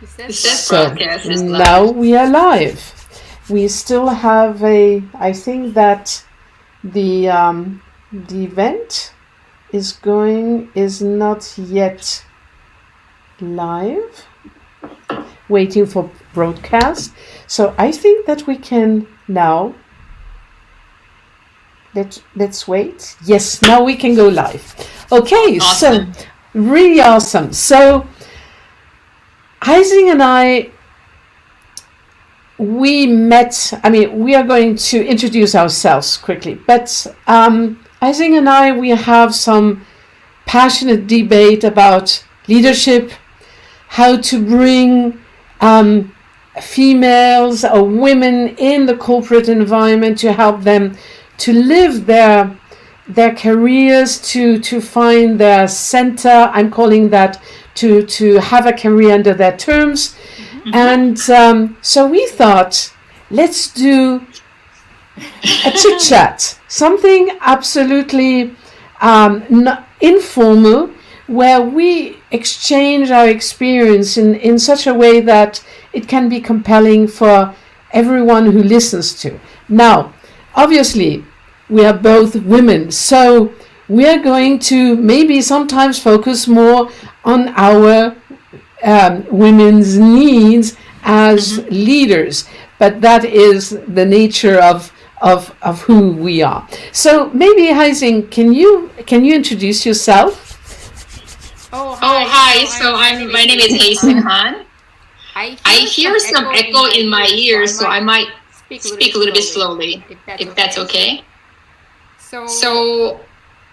It says So broadcast is now live. we are live. We still have I think that the event is not yet live, waiting for broadcast. So I think that we can now, let's wait. Yes, now we can go live. Okay, so Awesome. really awesome. So Haysing and I, we met. I mean, we are going to introduce ourselves quickly, but Haysing and I, we have some passionate debate about leadership, how to bring females or women in the corporate environment to help them to live their careers, to find their center. I'm calling that to have a career under their terms. And so we thought, let's do a chit chat, something absolutely informal, where we exchange our experience in such a way that it can be compelling for everyone who listens to. Now, obviously, we are both women, so we are going to maybe sometimes focus more on our women's needs as leaders, but that is the nature of who we are. So maybe Haysing, can you introduce yourself? Oh, Oh, hi. hi. So my name is Haysing Han. I I hear hear some some echo in echo my in my ears, so I ears, so I might might speak a little speak bit a little bit slowly, slowly, if that's if that's okay. okay. So So,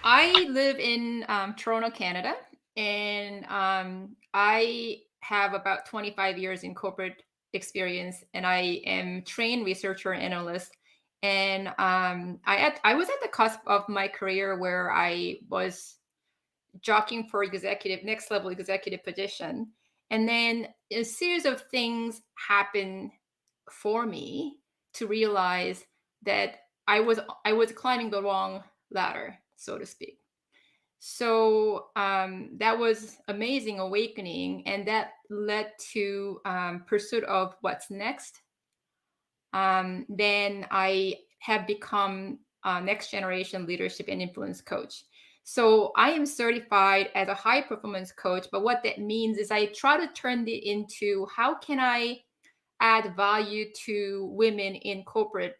I live in Toronto, Canada, and I have about 25 years in corporate experience, and I am trained researcher and analyst. And I was at the cusp of my career where I was jockeying for next level executive position, and then a series of things happened for me to realize that I was climbing the wrong ladder, so to speak. So that was amazing awakening, and that led to pursuit of what's next. Then I have become a next generation leadership and influence coach. So I am certified as a high performance coach, but what that means is I try to turn it into how can I add value to women in corporate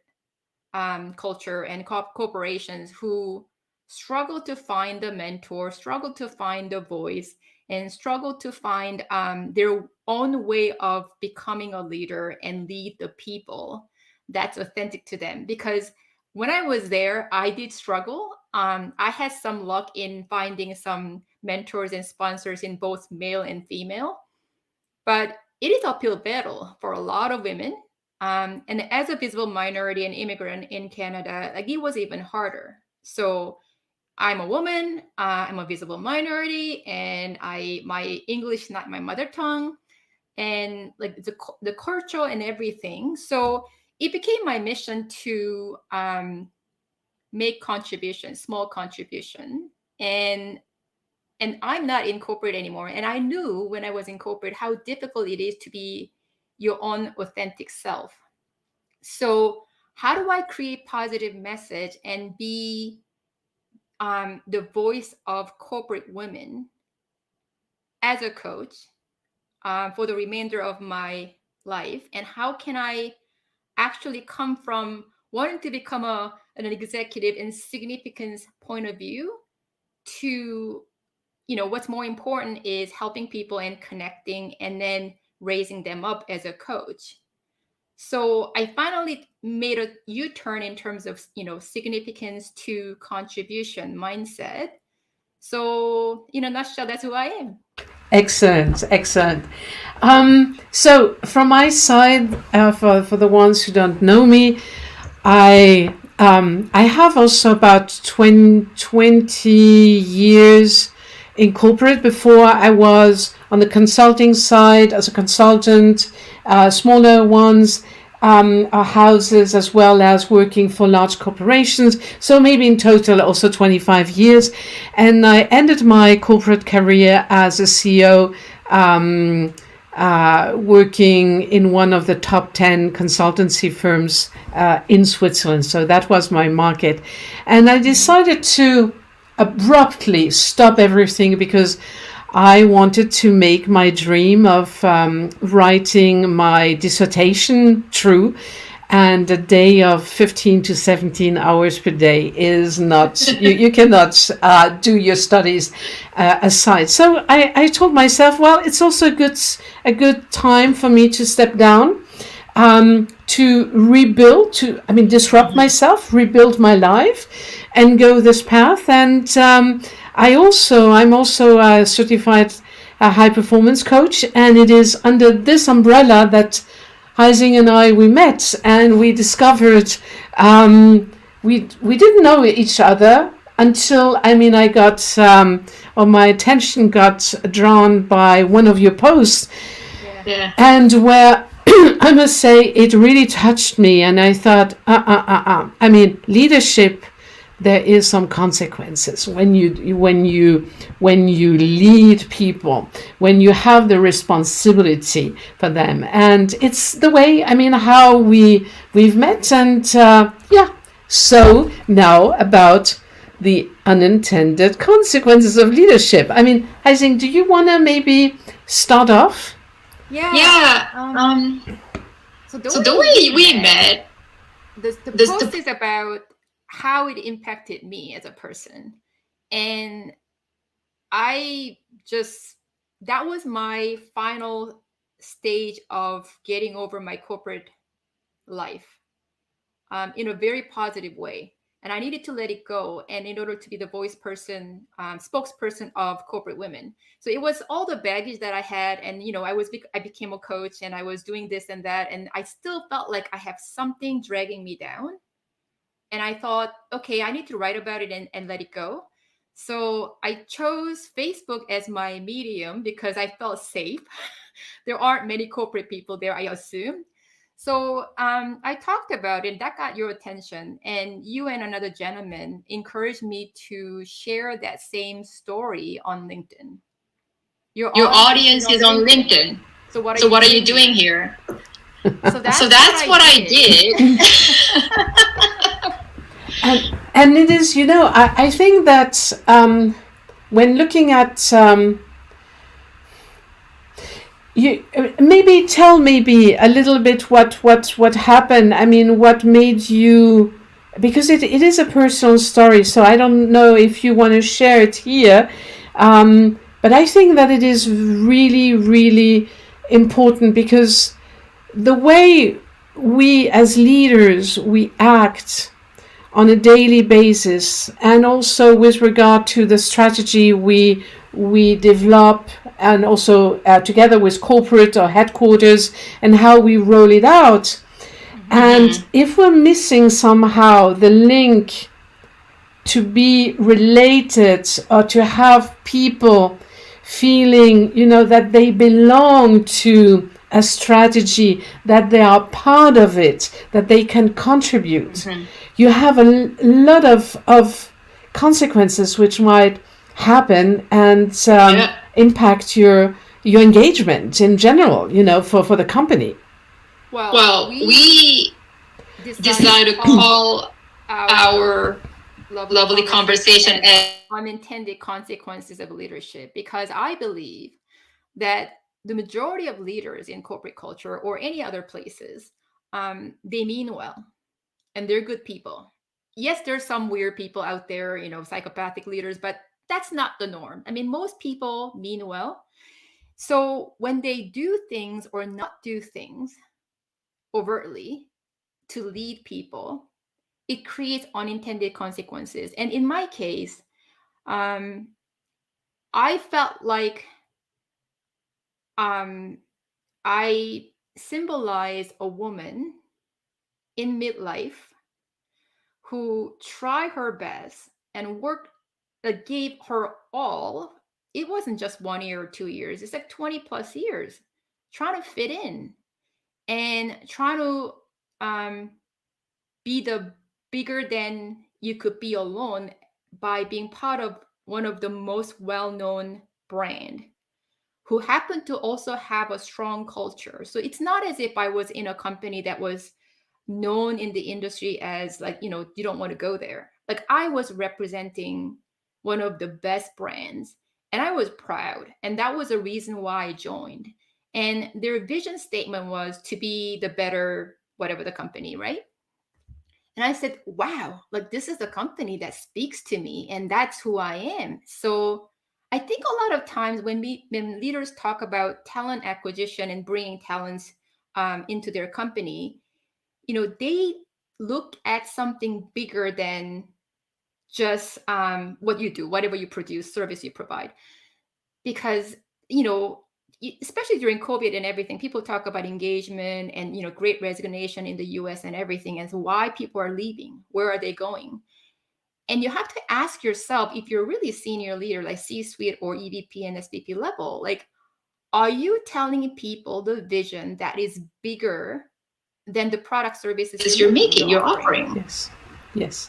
culture and corporations who struggle to find a mentor, struggle to find a voice, and struggle to find their own way of becoming a leader and lead the people that's authentic to them. Because when I was there, I did struggle. I had some luck in finding some mentors and sponsors in both male and female, but it is uphill battle for a lot of women. And as a visible minority and immigrant in Canada, like it was even harder. So I'm a woman, I'm a visible minority, and my English not my mother tongue, and like the culture and everything. So it became my mission to make contribution, small contribution, and I'm not in corporate anymore. And I knew when I was in corporate how difficult it is to be your own authentic self. So how do I create positive message and be the voice of corporate women as a coach for the remainder of my life? And how can I actually come from wanting to become an executive in significance point of view to what's more important is helping people and connecting and then raising them up as a coach. So I finally made a U-turn in terms of significance to contribution mindset. So in a nutshell, that's who I am. Excellent, excellent. So from my side, for the ones who don't know me, I have also about 20 years in corporate. Before, I was on the consulting side as a consultant, smaller ones, houses, as well as working for large corporations. So maybe in total also 25 years. And I ended my corporate career as a CEO working in one of the top 10 consultancy firms in Switzerland. So that was my market. And I decided to abruptly stop everything because I wanted to make my dream of writing my dissertation true. And a day of 15 to 17 hours per day is not, you cannot do your studies aside. So I told myself, well, it's also a good time for me to step down, to rebuild, disrupt myself, rebuild my life, and go this path. And I'm also a certified high performance coach, and it is under this umbrella that Haysing and I, we met, and we discovered we didn't know each other until I got my attention got drawn by one of your posts, Yeah. and where I must say it really touched me, and I thought, leadership. There is some consequences when you lead people, when you have the responsibility for them, and it's the way how we've met, and So now about the unintended consequences of leadership. Haysing, do you want to maybe start off? Yeah. So the way we met, the post is about how it impacted me as a person. And that was my final stage of getting over my corporate life in a very positive way. And I needed to let it go. And in order to be the spokesperson of corporate women. So it was all the baggage that I had. And, I became a coach, and I was doing this and that. And I still felt like I have something dragging me down. And I thought, okay, I need to write about it and let it go. So I chose Facebook as my medium because I felt safe. There aren't many corporate people there, I assume. So I talked about it. That got your attention. And you and another gentleman encouraged me to share that same story on LinkedIn. Your audience is on LinkedIn. So what are you doing here? So that's what I did. And it is, I think that when looking at you maybe tell a little bit what happened. What made you, because it is a personal story, so I don't know if you want to share it here, but I think that it is really, really important, because the way we as leaders we act on a daily basis, and also with regard to the strategy we develop, and also together with corporate or headquarters, and how we roll it out. And if we're missing somehow the link to be related, or to have people feeling, that they belong to a strategy, that they are part of it, that they can contribute, you have a lot of consequences which might happen and impact your engagement in general, for the company. Well, we decided to call our lovely conversation as Unintended Consequences of Leadership, because I believe that the majority of leaders in corporate culture or any other places, they mean well, and they're good people. Yes, there's some weird people out there, psychopathic leaders, but that's not the norm. Most people mean well. So when they do things or not do things overtly to lead people, it creates unintended consequences. And in my case, I felt like I symbolize a woman in midlife who tried her best and gave her all. It wasn't just 1 year or 2 years. It's like 20 plus years trying to fit in and trying to be the bigger than you could be alone by being part of one of the most well-known brand, who happened to also have a strong culture. So it's not as if I was in a company that was known in the industry as like, you don't want to go there. Like I was representing one of the best brands and I was proud. And that was a reason why I joined. And their vision statement was to be the better, whatever the company, right? And I said, wow, like this is the company that speaks to me and that's who I am. So I think a lot of times when leaders talk about talent acquisition and bringing talents into their company, they look at something bigger than just what you do, whatever you produce, service you provide. Because, especially during COVID and everything, people talk about engagement and, great resignation in the US and everything, and so why people are leaving, where are they going? And you have to ask yourself, if you're really senior leader, like C-suite or EVP and SVP level, like, are you telling people the vision that is bigger than the product services you're making, you're offering? Yes.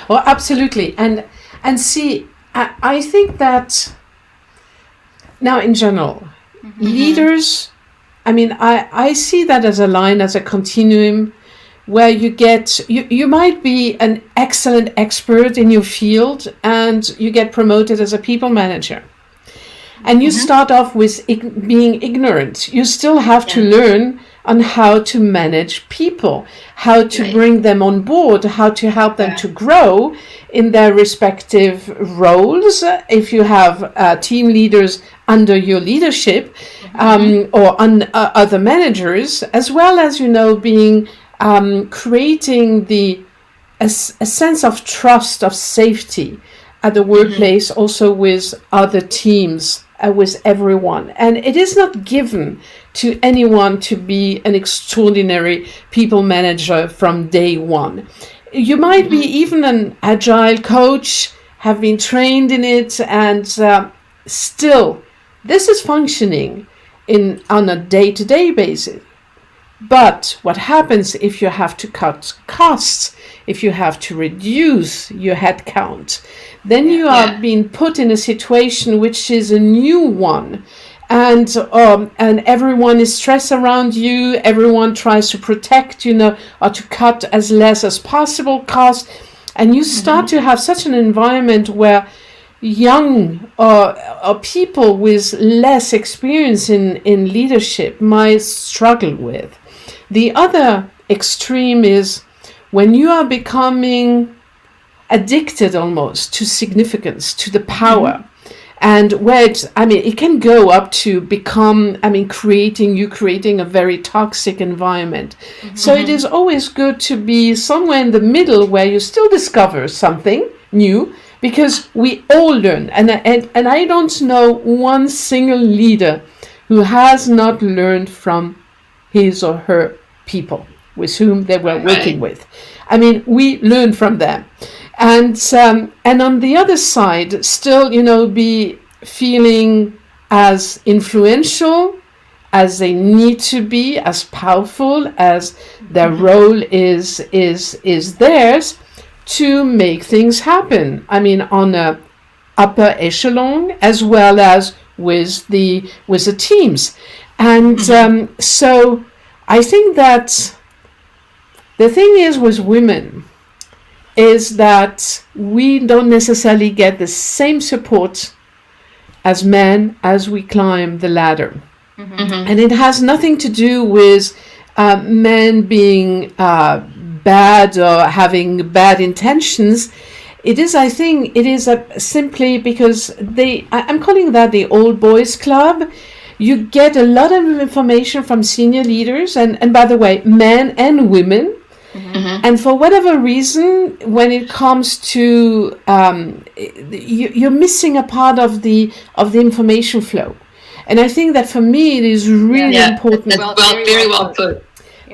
Well, absolutely. And see, I think that now in general, leaders, I mean, I see that as a line, as a continuum, where you might be an excellent expert in your field and you get promoted as a people manager. And you start off with being ignorant. You still have to learn on how to manage people, how to bring them on board, how to help them to grow in their respective roles. If you have team leaders under your leadership or other managers, as well as, being creating a sense of trust, of safety at the workplace, also with other teams, with everyone. And it is not given to anyone to be an extraordinary people manager from day one. You might be even an agile coach, have been trained in it, and still this is functioning on a day-to-day basis. But what happens if you have to cut costs, if you have to reduce your headcount, then you are being put in a situation which is a new one. And everyone is stressed around you. Everyone tries to protect, or to cut as less as possible costs. And you start to have such an environment where young or people with less experience in leadership might struggle with. The other extreme is when you are becoming addicted almost to significance, to the power. And where it can go up to become, creating a very toxic environment. So it is always good to be somewhere in the middle where you still discover something new, because we all learn. And I don't know one single leader who has not learned from his or her people with whom they were working with. We learn from them. And on the other side, still, be feeling as influential as they need to be, as powerful as their role is theirs to make things happen. On a upper echelon as well as with the teams. And so I think that the thing is with women is that we don't necessarily get the same support as men as we climb the ladder. And it has nothing to do with men being bad or having bad intentions. I think it is simply because I'm calling that the old boys club. You get a lot of information from senior leaders, and by the way, men and women. And for whatever reason, when it comes to you're missing a part of the information flow. And I think that for me it is really important. Very well put.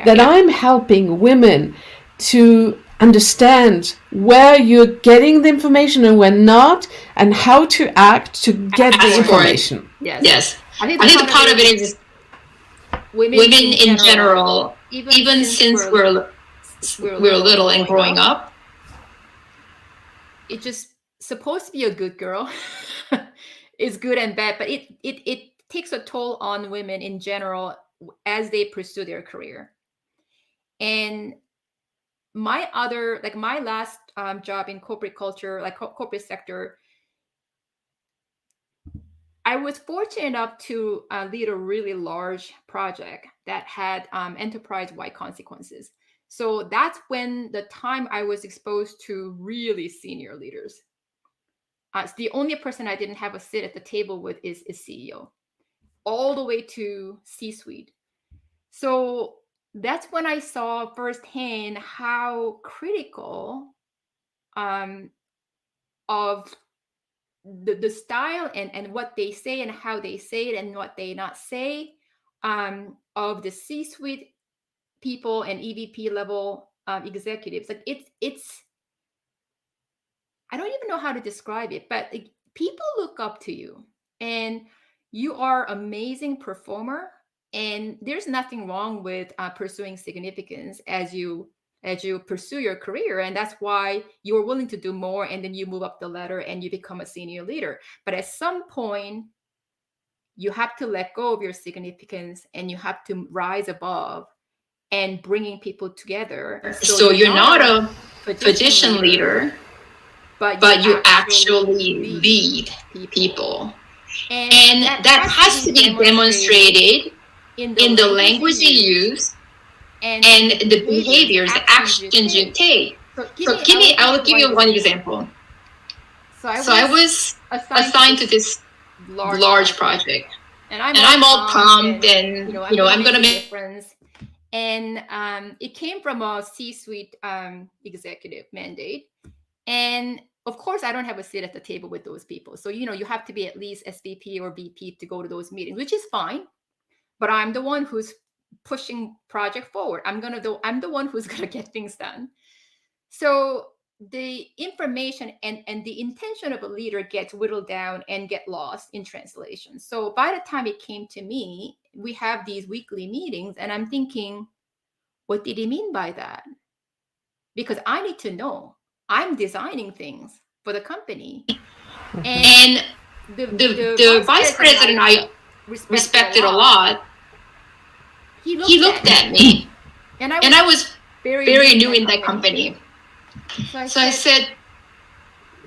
That I'm helping women to understand where you're getting the information and where not, and how to act to get the information. Yes. I think the part of it is women in general, even since we're little and growing up. It's just supposed to be a good girl. is good and bad, but it takes a toll on women in general as they pursue their career. And my last job in corporate culture, like corporate sector, I was fortunate enough to lead a really large project that had enterprise-wide consequences. So that's when the time I was exposed to really senior leaders. So the only person I didn't have a sit at the table with is CEO, all the way to C-suite. So that's when I saw firsthand how critical of the style and what they say and how they say it and what they not say of the C-suite people and EVP level executives. Like it's I don't even know how to describe it, but like, people look up to you and you are amazing performer, and there's nothing wrong with pursuing significance as you pursue your career, and that's why you're willing to do more, and then you move up the ladder and you become a senior leader. But at some point you have to let go of your significance and you have to rise above and bringing people together. So you're not a position leader, but you actually lead people. And that has to be demonstrated in the language you use and the behaviors, the actions you take. So I'll give you one example. So I was assigned to this large project. And I'm all pumped and, I'm going to make a difference. And it came from a C-suite executive mandate. And of course, I don't have a seat at the table with those people. So, you have to be at least SVP or VP to go to those meetings, which is fine. But I'm the one who's pushing project forward. I'm the one who's going to get things done. So the information and the intention of a leader gets whittled down and get lost in translation. So by the time it came to me, we have these weekly meetings and I'm thinking, what did he mean by that? Because I need to know. I'm designing things for the company. And the vice president I respected a lot, he looked at me. And I was very new in that company. So I said,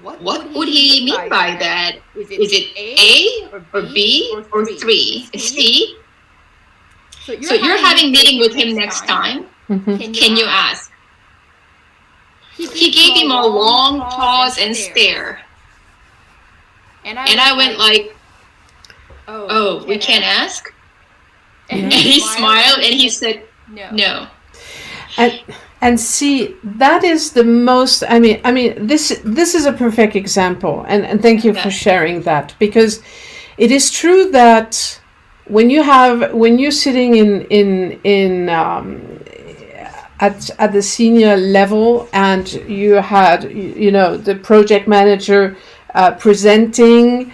what would he mean by that? Is it A or B or 3? C? So you're having a meeting with him next time. Can you ask? He gave him a long pause and stare. And I went like, oh, we can't ask? And he smiled and he said, no. And see, that is the most, this is a perfect example. And thank you for sharing that, because it is true that when you're sitting at the senior level and you had, the project manager presenting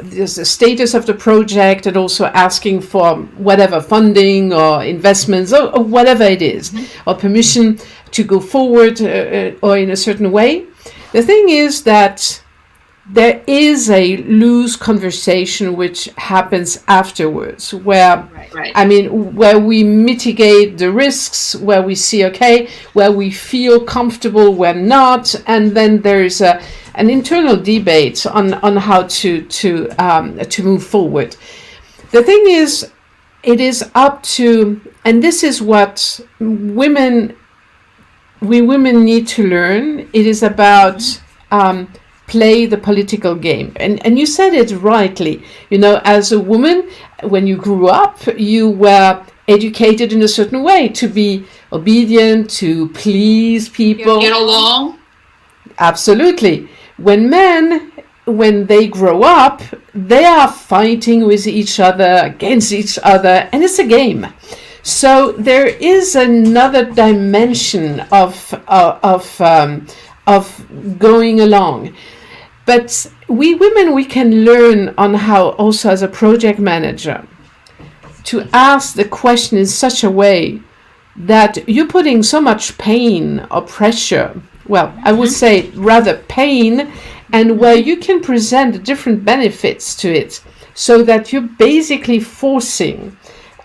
there's the status of the project and also asking for whatever funding or investments or whatever it is, or permission to go forward or in a certain way. The thing is that there is a loose conversation which happens afterwards where, where we mitigate the risks, where we see, where we feel comfortable, where not, and then there's an internal debate on how to move forward. The thing is, it is up to, and this is what we women need to learn. It is about play the political game. And you said it rightly. As a woman, when you grew up, you were educated in a certain way to be obedient, to please people. Get along. Absolutely. When they grow up, they are fighting with each other, against each other, and it's a game. So there is another dimension of going along. But we women, we can learn on how also as a project manager to ask the question in such a way that you're putting so much pain or pressure, I would say rather pain and where you can present different benefits to it, so that you're basically forcing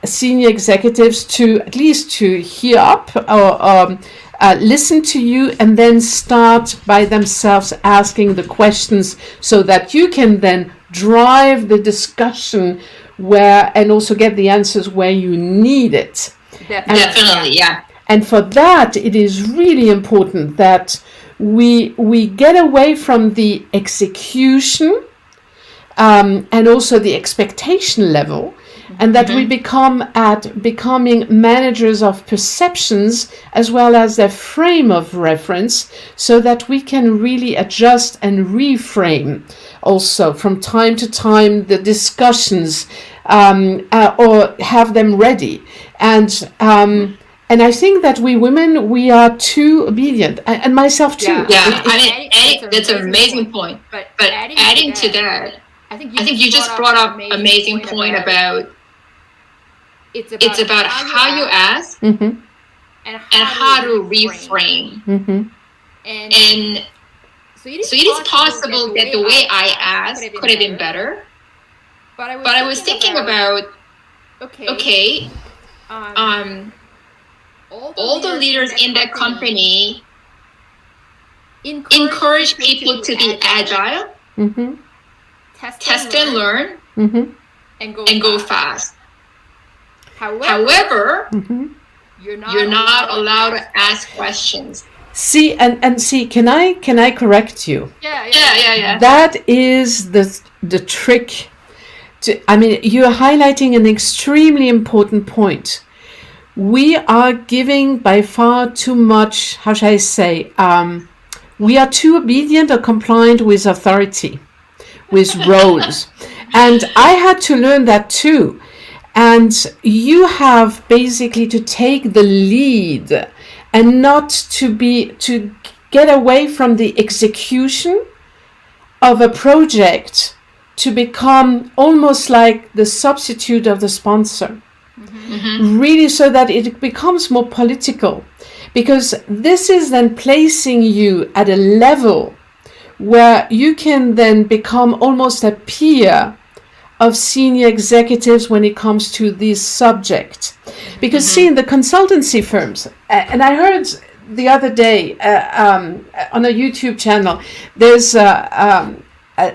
senior executives to at least to hear up or listen to you, and then start by themselves asking the questions, so that you can then drive the discussion where, and also get the answers where you need it. Definitely, yeah. And for that, it is really important that we get away from the execution, and also the expectation level, and that we becoming managers of perceptions as well as their frame of reference, so that we can really adjust and reframe also from time to time the discussions, or have them ready. And I think that we women, we are too obedient, and myself too. Yeah, I mean, that's an amazing point. But adding to that, I think you just brought up an amazing point about it's about how you ask Mm-hmm. and how to reframe. Mm-hmm. And so it is possible that the way I asked could have been better. But I was thinking about, okay, all the leaders in that company encourage people to be agile, Mm-hmm. test and learn, Mm-hmm. and go fast. However, Mm-hmm. you're not allowed to ask questions. See, and see, can I correct you? Yeah. That is the trick. I mean, you're highlighting an extremely important point. We are giving by far too much, how shall I say, we are too obedient or compliant with authority, with roles. And I had to learn that too. And you have basically to take the lead, and not to get away from the execution of a project, to become almost like the substitute of the sponsor. Mm-hmm. Really, so that it becomes more political, because this is then placing you at a level where you can then become almost a peer of senior executives when it comes to this subject. Because see, in the consultancy firms, and I heard the other day on a YouTube channel, there's a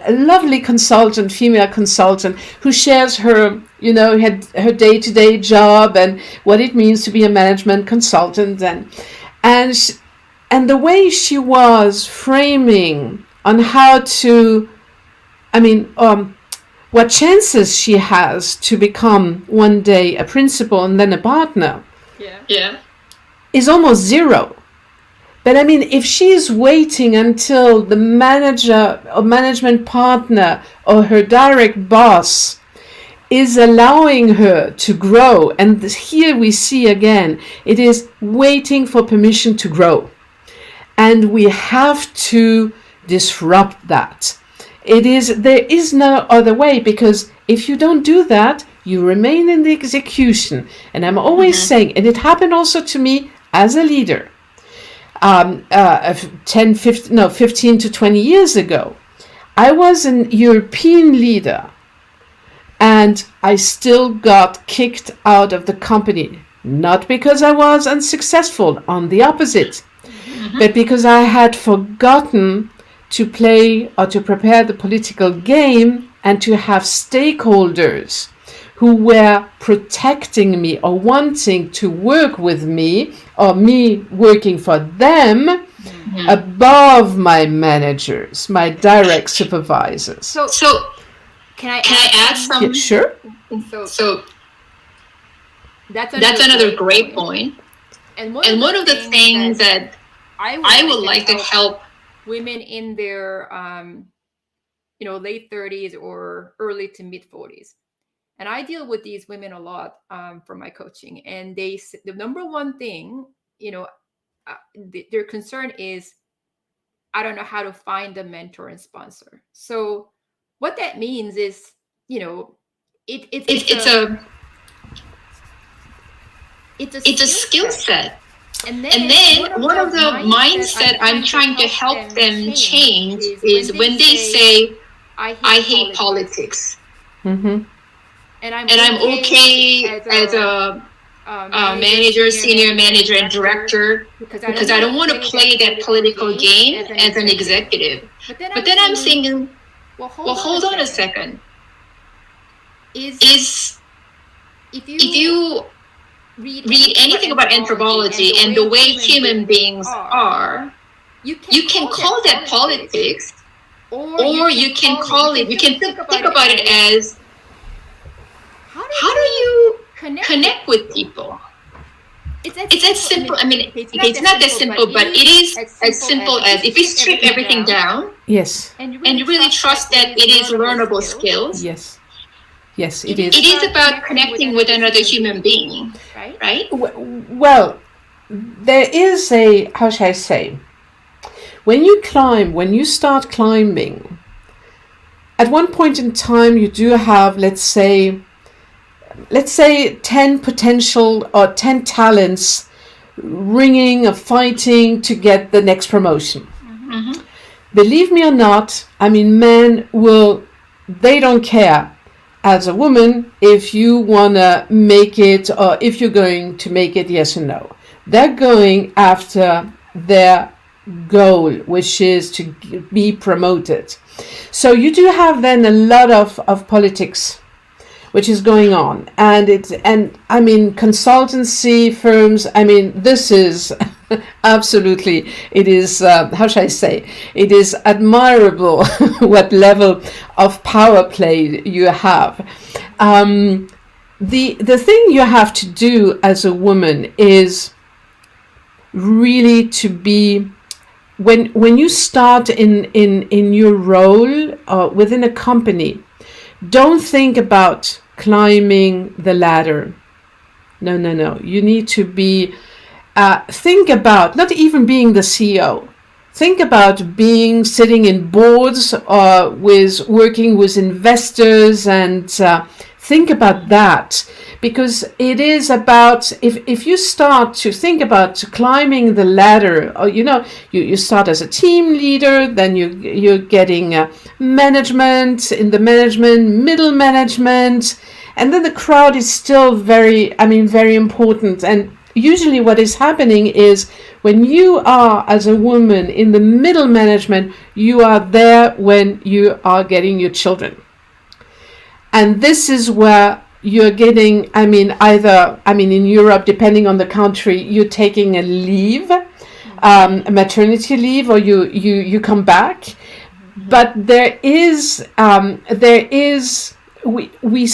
lovely consultant, female consultant, who shares her, her day-to-day job and what it means to be a management consultant, and the way she was framing on how to, what chances she has to become one day a principal and then a partner, Yeah. is almost zero. But I mean, if she's waiting until the manager or management partner or her direct boss is allowing her to grow, and here we see again, it is waiting for permission to grow. And we have to disrupt that. There is no other way, because if you don't do that, you remain in the execution. And I'm always saying, and it happened also to me as a leader, 15 to 20 years ago. I was an European leader, and I still got kicked out of the company. Not because I was unsuccessful, on the opposite, but because I had forgotten to play or to prepare the political game, and to have stakeholders who were protecting me or wanting to work with me, or me working for them, above my managers, my direct supervisors. So can I add some? Yeah, sure. So that's another great point. And one of the things that I would like to help women in their late 30s or early to mid 40s, and I deal with these women a lot for my coaching, and the number one thing, their concern is, I don't know how to find a mentor and sponsor. So what that means is, it's a it's a skill set. And And then one of the mindset I'm trying to help them change is when they say, I hate politics. Mm-hmm. And And I'm okay as a manager, senior manager, and director because I don't want to play that political game as an executive. But then I'm thinking, well, hold on a second. Is if if you read read anything about anthropology and the way human beings are, you can call that politics, or you can call it, you can think about it as, how do you connect with people? It's as simple. I mean, it's not that simple, but it is as simple as if we strip everything down, Yes. and you really trust that it is learnable skills. Yes. Yes, it is. It is about connecting with another human being, right? Well, there is a, how shall I say, when you start climbing, at one point in time you do have, let's say 10 potential or 10 talents ringing or fighting to get the next promotion. Mm-hmm. Believe me or not, I mean, men they don't care as a woman if you want to make it or if you're going to make it, yes or no. They're going after their goal, which is to be promoted. So you do have then a lot of politics which is going on, and I mean, consultancy firms, I mean, this is absolutely, it is, how shall I say, it is admirable what level of power play you have. The thing you have to do as a woman is really to be, when you start in your role within a company, don't think about climbing the ladder. No. You need to be, think about not even being the CEO. Think about sitting in boards with working with investors, and think about that, because it is about, if you start to think about climbing the ladder, or you start as a team leader, then you're getting management, in the management, middle management, and then the crowd is still very important. And usually what is happening is, when you are as a woman in the middle management, you are there when you are getting your children. And this is where you're getting, in Europe, depending on the country, you're taking a leave, a maternity leave, or you come back. But there is, we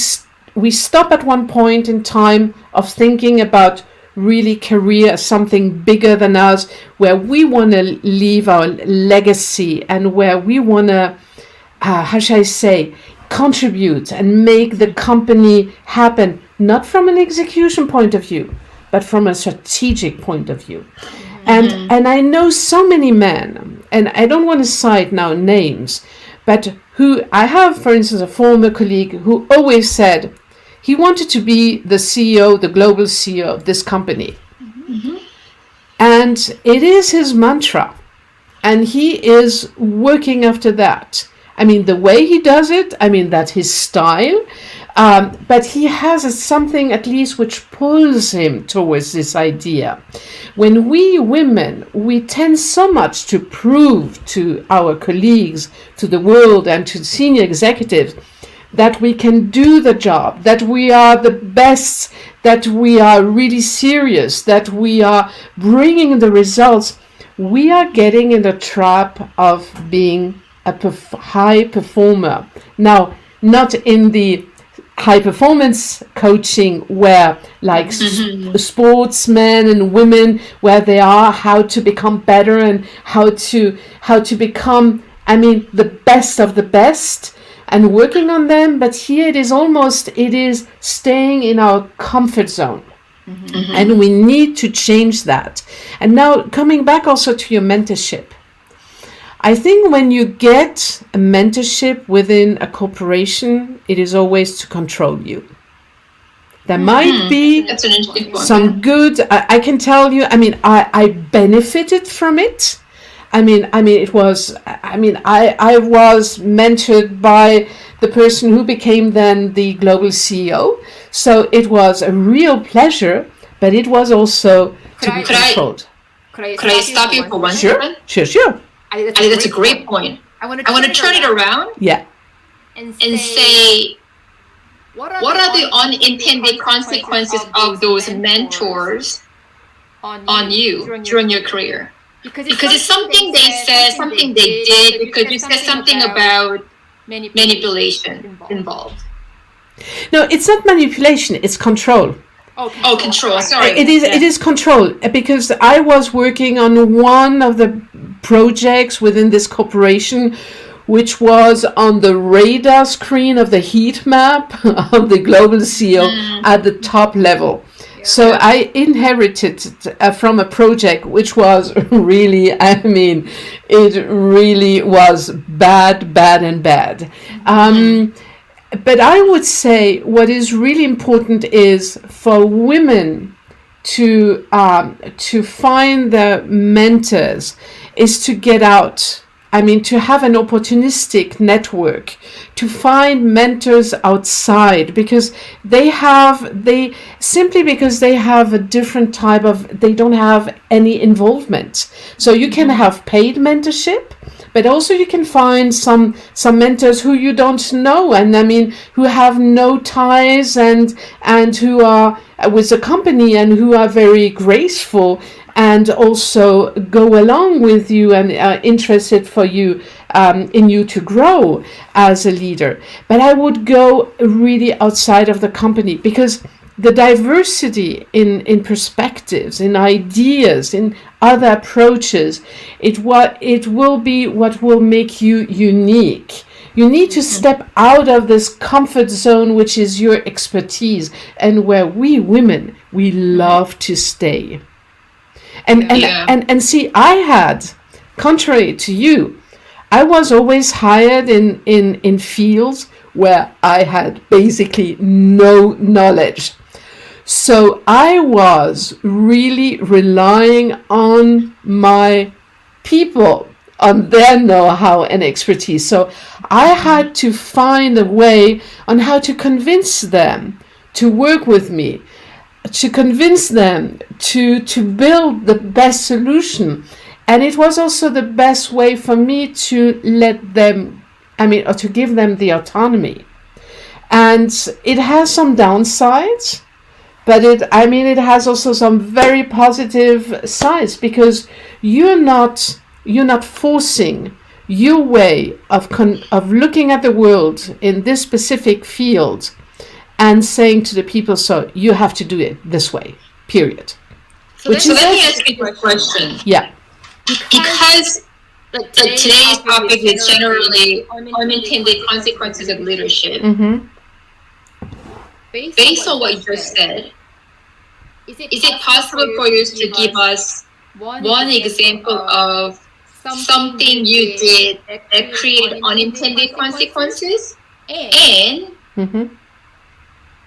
stop at one point in time of thinking about really career as something bigger than us, where we want to leave our legacy, and where we want to, how shall I say, contribute and make the company happen, not from an execution point of view, but from a strategic point of view. Mm-hmm. And I know so many men, and I don't want to cite now names, but who I have, for instance, a former colleague who always said he wanted to be the CEO, the global CEO of this company. Mm-hmm. And it is his mantra. And he is working after that. I mean, the way he does it, that's his style. But he has something, at least, which pulls him towards this idea. When we women, we tend so much to prove to our colleagues, to the world, and to senior executives that we can do the job, that we are the best, that we are really serious, that we are bringing the results, we are getting in the trap of being a high performer. Now, not in the high performance coaching where, like, sportsmen and women, where they are how to become better and how to become, the best of the best, and working on them. But here it is staying in our comfort zone. Mm-hmm. And we need to change that. And now, coming back also to your mentorship, I think when you get a mentorship within a corporation, it is always to control you. There might be That's an interesting point. some good. I can tell you. I mean, I benefited from it. I mean, it was. I mean, I was mentored by the person who became then the global CEO. So it was a real pleasure, but it was also to be controlled. Could I stop you for one Sure, second? sure. I I think that's a great point. I want to turn it around Yeah. and say, what are the unintended consequences of those mentors on you during your career? Because it's something they said, something they did, because you said something about manipulation involved. No, it's not manipulation. It's control. Oh, control. Sorry. It is control, because I was working on one of the projects within this corporation, which was on the radar screen of the heat map of the global CEO at the top level. So I inherited from a project which was really, I mean, it really was bad. But I would say what is really important is for women to find their mentors, is to get out. I mean, to have an opportunistic network, to find mentors outside, because simply because they have a different type of, they don't have any involvement. So you can have paid mentorship, but also you can find some mentors who you don't know, and I mean, who have no ties and who are with the company and who are very graceful and also go along with you and are interested for you in you to grow as a leader. But I would go really outside of the company, because the diversity in perspectives, in ideas, in other approaches, it will be what will make you unique. You need to step out of this comfort zone, which is your expertise, and where we women, we love to stay. And see, I had, contrary to you, I was always hired in fields where I had basically no knowledge. So I was really relying on my people, on their know-how and expertise. So I had to find a way on how to convince them to work with me, to convince them to build the best solution. And it was also the best way for me to let them, or to give them the autonomy. And it has some downsides, but it has also some very positive sides, because you're not forcing your way of looking at the world in this specific field and saying to the people, so you have to do it this way, period. So let me ask you a question. Yeah. Because today's topic is generally unintended consequences of leadership. Mm-hmm. Based on what you just said, is it possible for you to give us one example of something you did that created unintended consequences, and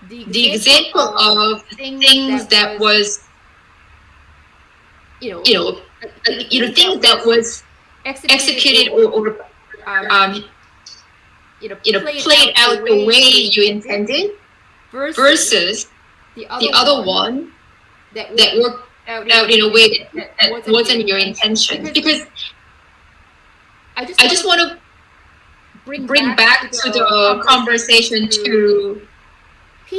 the example of things that was, things that was executed or played out the way you intended, versus the other one that worked out in a way that wasn't your intention? Because I just want to bring back to the conversation to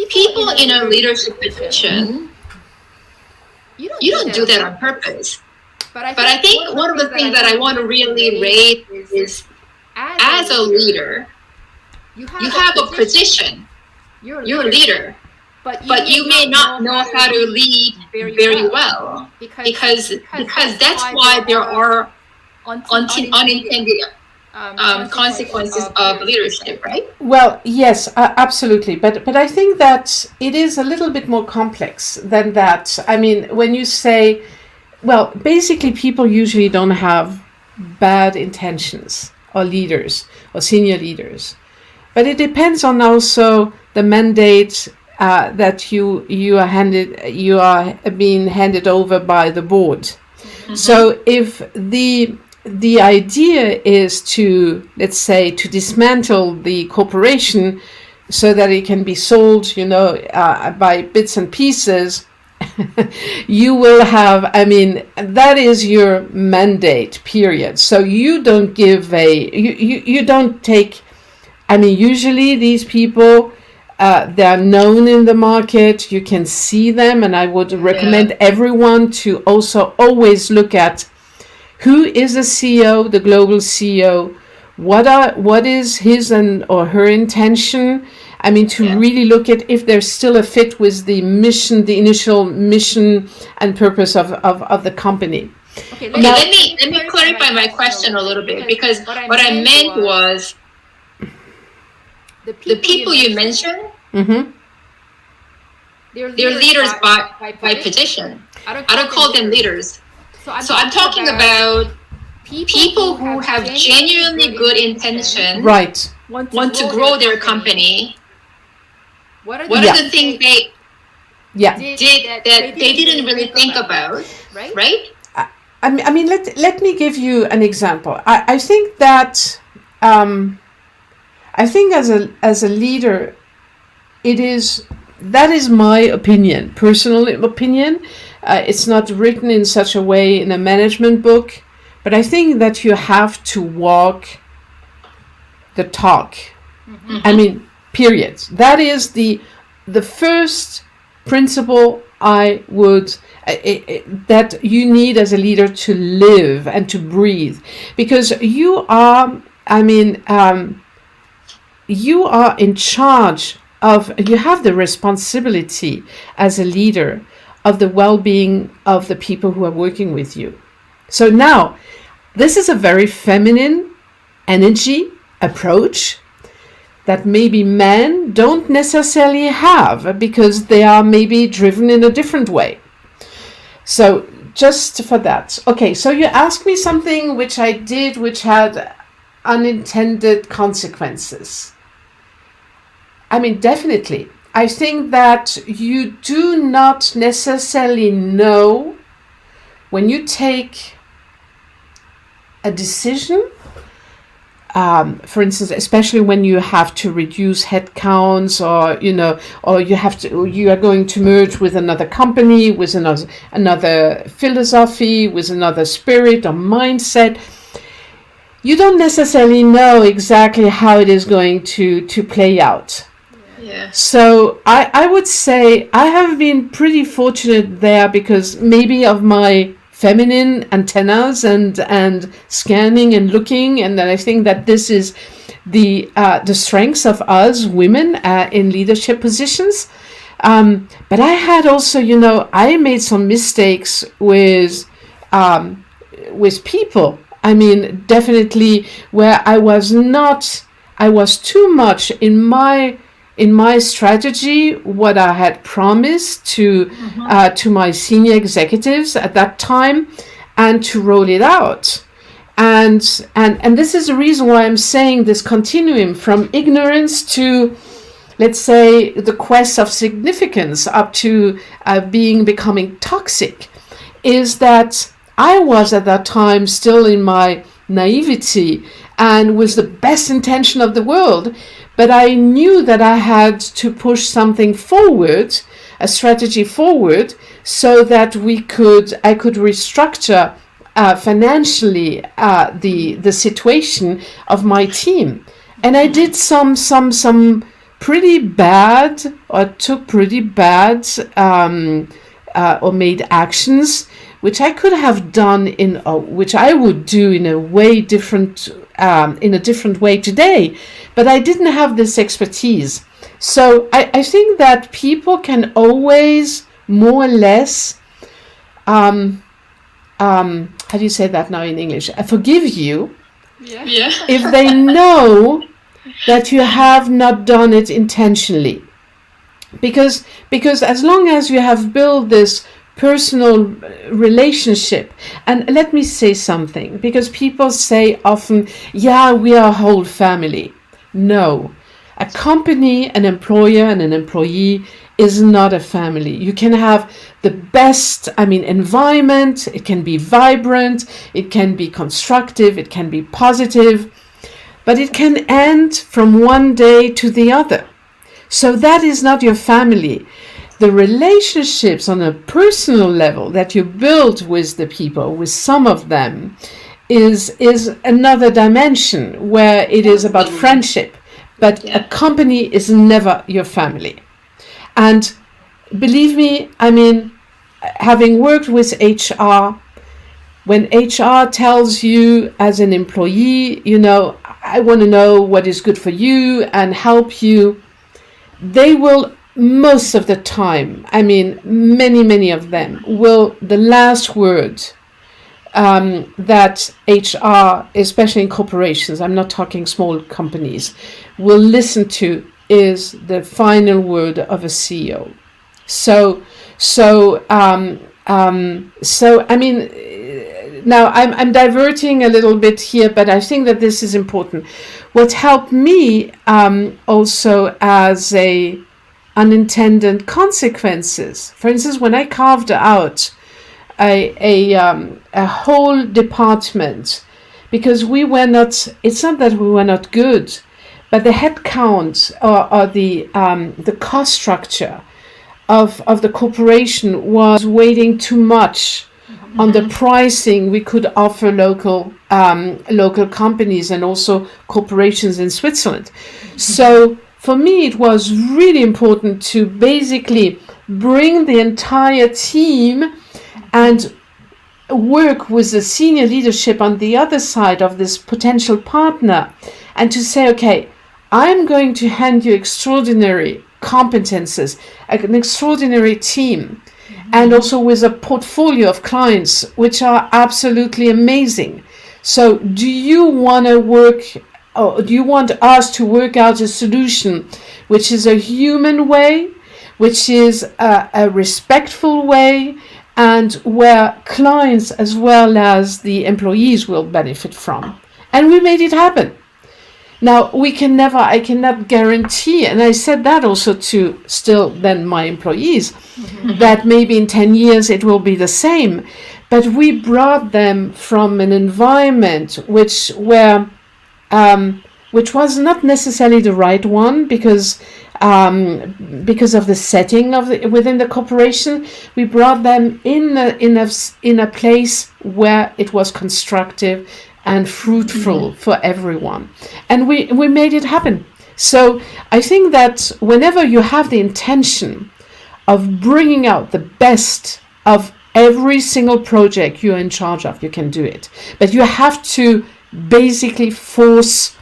people in a leadership position. You don't do that on purpose. But I think one of the things that I want to really rate is, as a leader, you have a position. You're a leader. But you may not know how to lead very well, because that's why there are unintended consequences of leadership, right? Well, yes, absolutely. But I think that it is a little bit more complex than that. I mean, when you say, well, basically people usually don't have bad intentions, or leaders or senior leaders. But it depends on also the mandate that you are being handed over by the board. So if the idea is to, let's say, to dismantle the corporation so that it can be sold, by bits and pieces, you will have, that is your mandate, period. So you don't give you don't take, usually these people, they're known in the market, you can see them, and I would recommend everyone to also always look at who is the CEO, the global CEO, what is his or her intention. To really look at if there's still a fit with the mission, the initial mission and purpose of the company. Okay, let me clarify my question a little bit, because what I meant was the people you mentioned, they're leaders by position. I don't call them leaders. So I'm talking about people who have genuinely good intention, right? Want to grow their company. What are the things they did that they didn't really think about, right? Let me give you an example. I think that as a leader, that is my opinion, personal opinion. It's not written in such a way in a management book, but I think that you have to walk the talk. Period. That is the first principle I would that you need as a leader to live and to breathe, because you are you are in charge of, you have the responsibility as a leader of the well-being of the people who are working with you. So now, this is a very feminine energy approach that maybe men don't necessarily have, because they are maybe driven in a different way. So just for that. Okay, so you asked me something which I did, which had unintended consequences. Definitely. I think that you do not necessarily know when you take a decision. For instance, especially when you have to reduce headcounts, or you are going to merge with another company, with another philosophy, with another spirit or mindset. You don't necessarily know exactly how it is going to play out. Yeah. So I would say I have been pretty fortunate there, because maybe of my feminine antennas and scanning and looking, and then I think that this is the strengths of us women in leadership positions. But I had also, I made some mistakes with people. Definitely where I was too much in my strategy, what I had promised to my senior executives at that time, and to roll it out. And this is the reason why I'm saying this continuum from ignorance to, let's say, the quest of significance up to becoming toxic, is that I was at that time still in my naivety and with the best intention of the world. But I knew that I had to push something forward, a strategy forward, so that I could restructure financially the situation of my team. And I did some pretty bad, or took pretty bad, or made actions which I could have done which I would do in a way different, in a different way today, but I didn't have this expertise. So I think that people can always more or less, how do you say that now in English? Forgive you, if they know that you have not done it intentionally, because as long as you have built this personal relationship. And let me say something, because people say often, we are a whole family. No, a company, an employer and an employee is not a family. You can have the best, environment. It can be vibrant, it can be constructive, it can be positive, but it can end from one day to the other. So that is not your family. The relationships on a personal level that you build with the people, with some of them, is another dimension where it is about friendship. But a company is never your family. And believe me, having worked with HR, when HR tells you as an employee, I want to know what is good for you and help you, they will, most of the time, many of them will, the last word that HR, especially in corporations, I'm not talking small companies, will listen to is the final word of a CEO. Now I'm diverting a little bit here, but I think that this is important. What helped me also as a unintended consequences, for instance, when I carved out a whole department, because we were not, it's not that we were not good, but the headcount or the cost structure of the corporation was weighing too much on the pricing we could offer local companies and also corporations in Switzerland. So for me, it was really important to basically bring the entire team and work with the senior leadership on the other side of this potential partner, and to say, okay, I'm going to hand you extraordinary competences, an extraordinary team, and also with a portfolio of clients which are absolutely amazing. So do you want to work, or do you want us to work out a solution which is a human way, which is a respectful way, and where clients as well as the employees will benefit from? And we made it happen. Now, I cannot guarantee, and I said that also to still then my employees, that maybe in 10 years it will be the same. But we brought them from an environment which was not necessarily the right one, because of the setting within the corporation. We brought them in a place where it was constructive and fruitful for everyone, and we made it happen. So I think that whenever you have the intention of bringing out the best of every single project you're in charge of, you can do it. But you have to basically force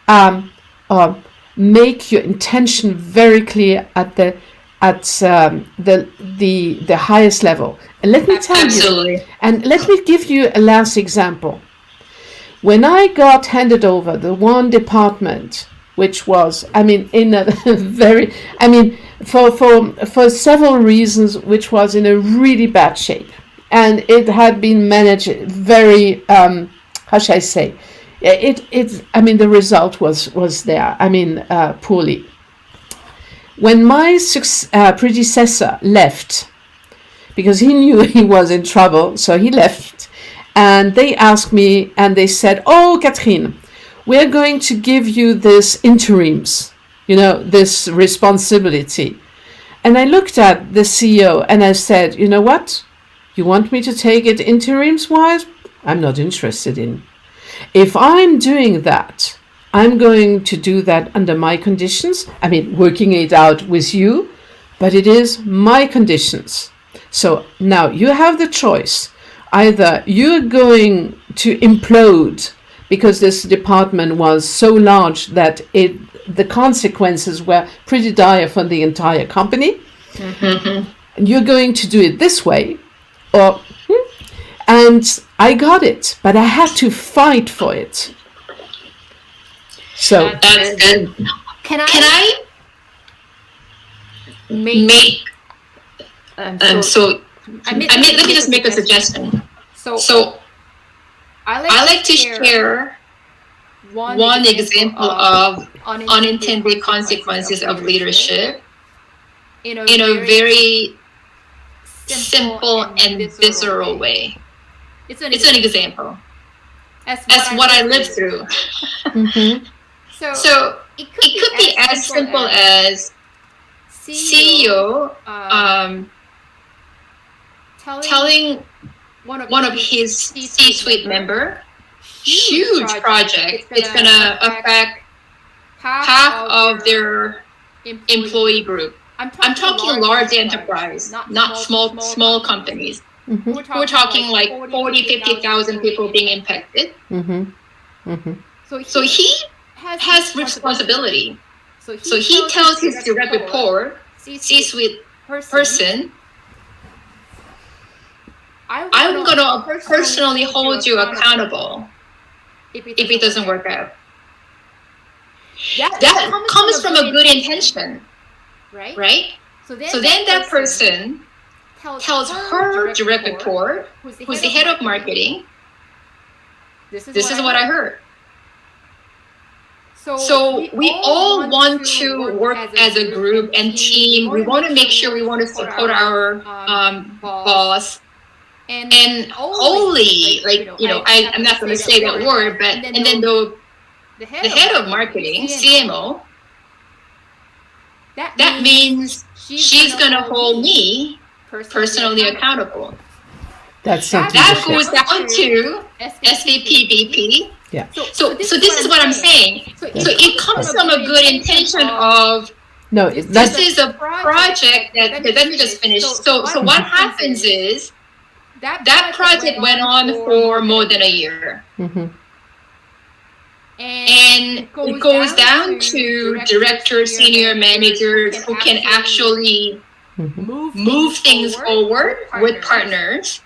or make your intention very clear at the highest level. And let me tell you, and let me give you a last example. When I got handed over the one department, which was, in a very, for several reasons, which was in a really bad shape, and it had been managed very, how shall I say, the result was there, poorly. When my predecessor left, because he knew he was in trouble, so he left. And they asked me, and they said, "Oh, Catherine, we're going to give you this interims, this responsibility." And I looked at the CEO and I said, "You know what? You want me to take it interims-wise? I'm not interested in. If I'm doing that, I'm going to do that under my conditions. Working it out with you, but it is my conditions. So now you have the choice. Either you're going to implode because this department was so large that the consequences were pretty dire for the entire company. And you're going to do it this way, and I got it, but I had to fight for it." So That's good. Can Can I make let me just make a suggestion. So I like to share one example of unintended consequences of leadership in a very simple and visceral way. It's an example. That's what I lived through. Mm-hmm. So it could be as simple as CEO telling one of his C-suite member, huge project, it's going to affect half of their employee group. I'm talking large enterprise, not small companies. Mm-hmm. We're talking like 40, 50,000 people being impacted. Mm-hmm. Mm-hmm. So he has responsibility. So he tells his direct report, C-suite person, I'm going to personally hold you accountable if it doesn't work out. That comes from a good intention, right? So then that person tells her direct report, who's the head of marketing, this is what I heard. So we all want to work as a group and team. We want to make sure we want to support our boss. And only, I'm not going to say that word, but and then the head of marketing, CMO, that means she's going to hold me personally accountable. That goes down to SVP, VP. Yeah. So this is what I'm saying. So it comes from a good intention of this is a project that let me just finish. So what happens is that project went on for more than a year. Mm-hmm. And it goes down to directors, senior managers who can actually move things forward with partners.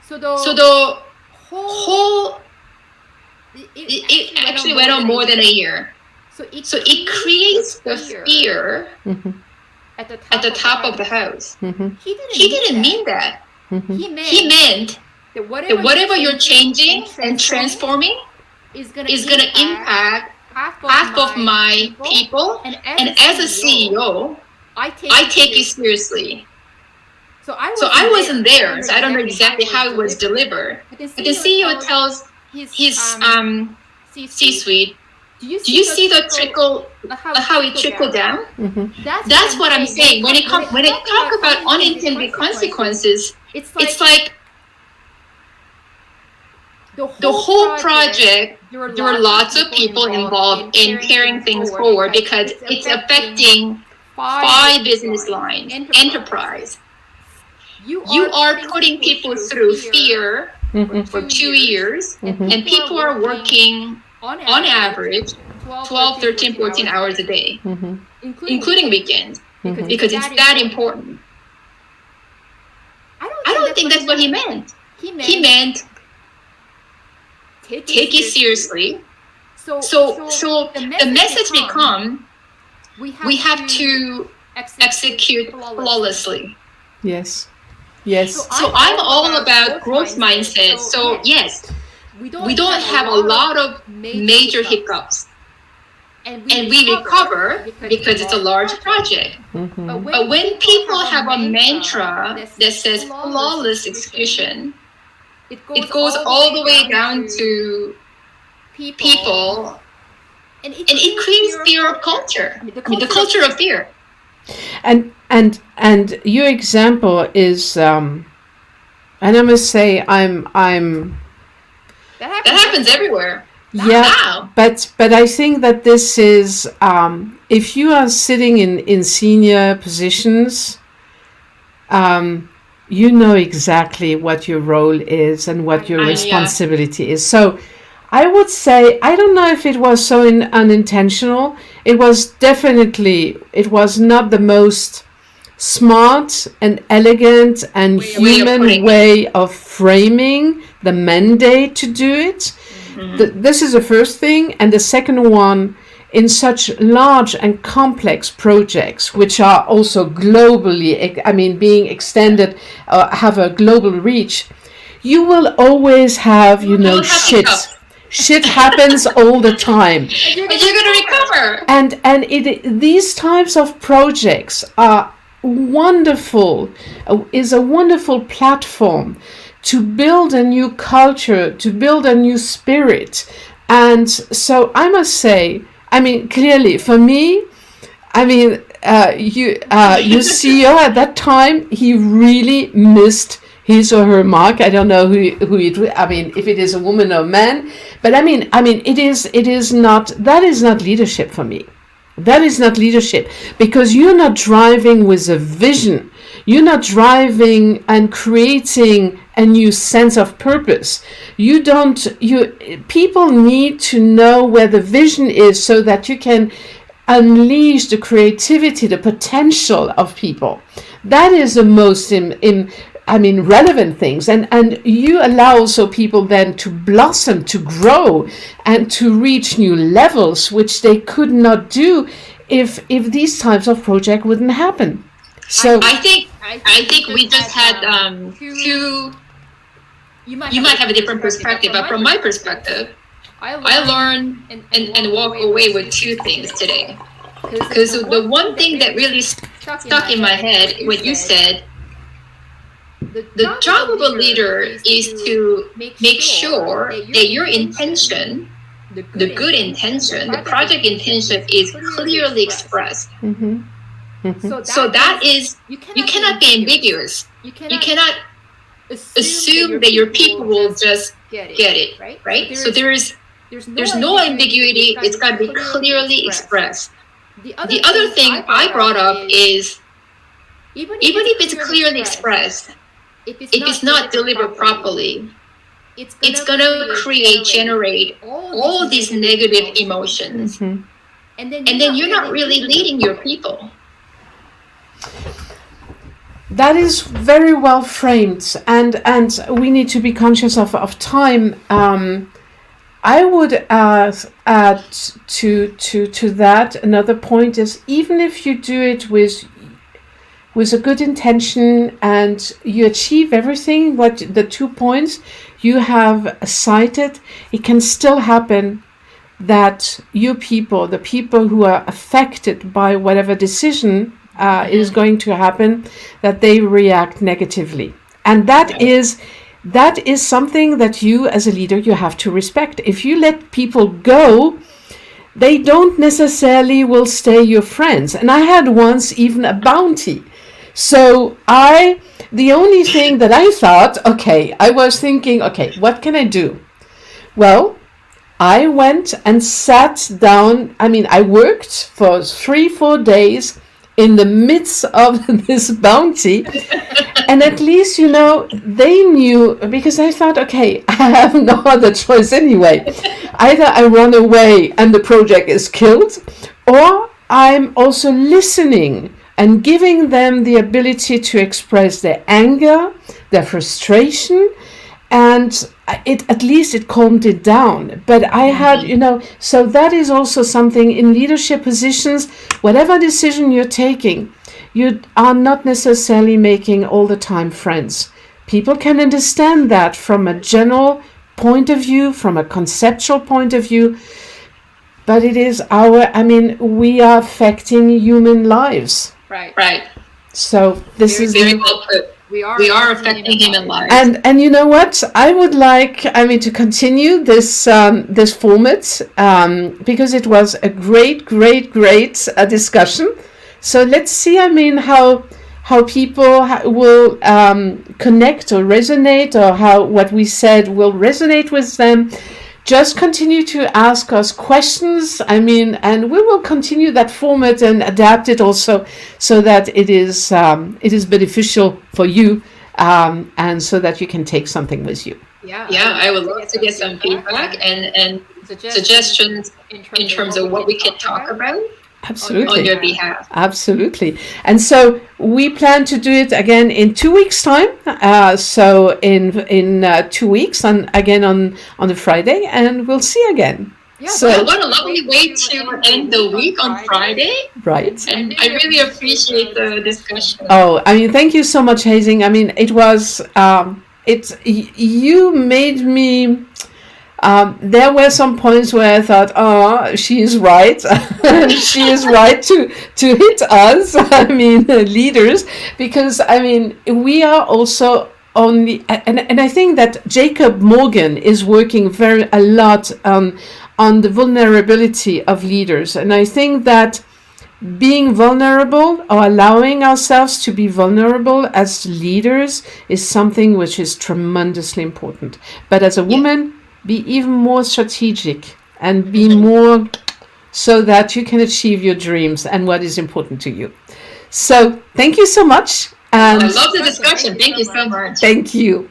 So the whole, it actually went on more than a year. So it creates the fear at the top of the house. He didn't mean that. He meant that whatever you're changing and transforming is going to impact half of my people. And as a CEO, I take it seriously. So I wasn't there, so I don't know exactly how it was delivered. But the CEO tells his C-suite, do you see the trickle, how it trickled down? That's what I'm saying. When it talk about unintended consequences, it's like the whole project, there were lots of people involved in carrying things forward because it's affecting 5 business lines, enterprise. You are putting people through fear for 2 years, and people are working on average 12, 13, 14 hours a day, including weekends, because it's that important. I don't think that's what he meant. He meant take it seriously. So the message becomes we have to execute flawlessly. Yes. So I'm all about growth mindset. So yes, we don't have a lot of major hiccups. And we recover because it's a large project. But when people have a mantra that says flawless execution, it goes all the way down to people, and it creates fear of culture, the culture of fear. And your example is, and I must say, I'm. That happens everywhere. Yeah, but I think that this is, if you are sitting in senior positions, you know exactly what your role is and what your responsibility is. So I would say, I don't know if it was so unintentional. It was not the most smart and elegant and human way of framing the mandate to do it. This is the first thing. And the second one, in such large and complex projects, which are also globally, being extended, have a global reach, you will always have, shit. Shit happens all the time. But you're going to recover. And these types of projects are wonderful platform to build a new culture, to build a new spirit. And so I must say, I mean, clearly for me, I mean, your CEO at that time, he really missed his or her mark. I don't know who it. I mean, if it is a woman or a man, but I mean, it is not. That is not leadership for me. That is not leadership, because you're not driving with a vision. You're not driving and creating a new sense of purpose. People need to know where the vision is so that you can unleash the creativity, the potential of people. That is the most relevant things. And you allow also people then to blossom, to grow, and to reach new levels, which they could not do if these types of projects wouldn't happen. So I think we just had two. You might have a different perspective, but from my perspective, I learned and walk away with two things today. Because the one thing that really stuck in my head when you said, the job of a leader is to make sure that your intention, the good intention, the project intention is clearly expressed. Mm-hmm. Mm-hmm. So that is, you cannot be ambiguous. You cannot assume that your people will just get it, right? So there's no ambiguity. It's got to be clearly expressed. The other thing I brought up is, even if it's clearly expressed, if it's not delivered properly, it's going to generate all these negative emotions. Mm-hmm. And then you're not really leading your people. That is very well framed, and we need to be conscious of time. I would add to that, another point is, even if you do it with a good intention and you achieve everything, what the 2 points you have cited, it can still happen that your people, the people who are affected by whatever decision is going to happen, that they react negatively. And that is something that you as a leader, you have to respect. If you let people go, they don't necessarily will stay your friends. And I had once even a bounty. So the only thing that I thought, I was thinking, what can I do? Well, I went and sat down. I mean, I worked for 3-4 days in the midst of this bounty. And at least, they knew, because I thought, I have no other choice anyway. Either I run away and the project is killed, or I'm also listening and giving them the ability to express their anger, their frustration, and at least it calmed it down. But I had, so that is also something in leadership positions. Whatever decision you're taking, you are not necessarily making all the time friends. People can understand that from a general point of view, from a conceptual point of view, but it is we are affecting human lives. Right. So this is very well put. We are affecting human lives. And you know what? I would like, to continue this this format because it was a great discussion. So let's see. How people will connect or resonate, or how what we said will resonate with them. Just continue to ask us questions. And we will continue that format and adapt it also so that it is beneficial for you, and so that you can take something with you. Yeah, I would love to get some feedback and suggestions in terms of what we can talk about. Absolutely. On your behalf. Absolutely. And so we plan to do it again in 2 weeks' time. So in 2 weeks, again on the Friday, and we'll see again. Yeah, so what a lovely way to end the week on Friday. Right. And I really appreciate the discussion. Oh, thank you so much, Haysing. It was, you made me There were some points where I thought, oh, she is right. She is right to hit us, I mean, leaders, because, I mean, we are also only, and I think that Jacob Morgan is working a lot on the vulnerability of leaders. And I think that being vulnerable or allowing ourselves to be vulnerable as leaders is something which is tremendously important. But as a woman, be even more strategic and be more so that you can achieve your dreams and what is important to you. So thank you so much. And I love the discussion. Thank you so much. Thank you.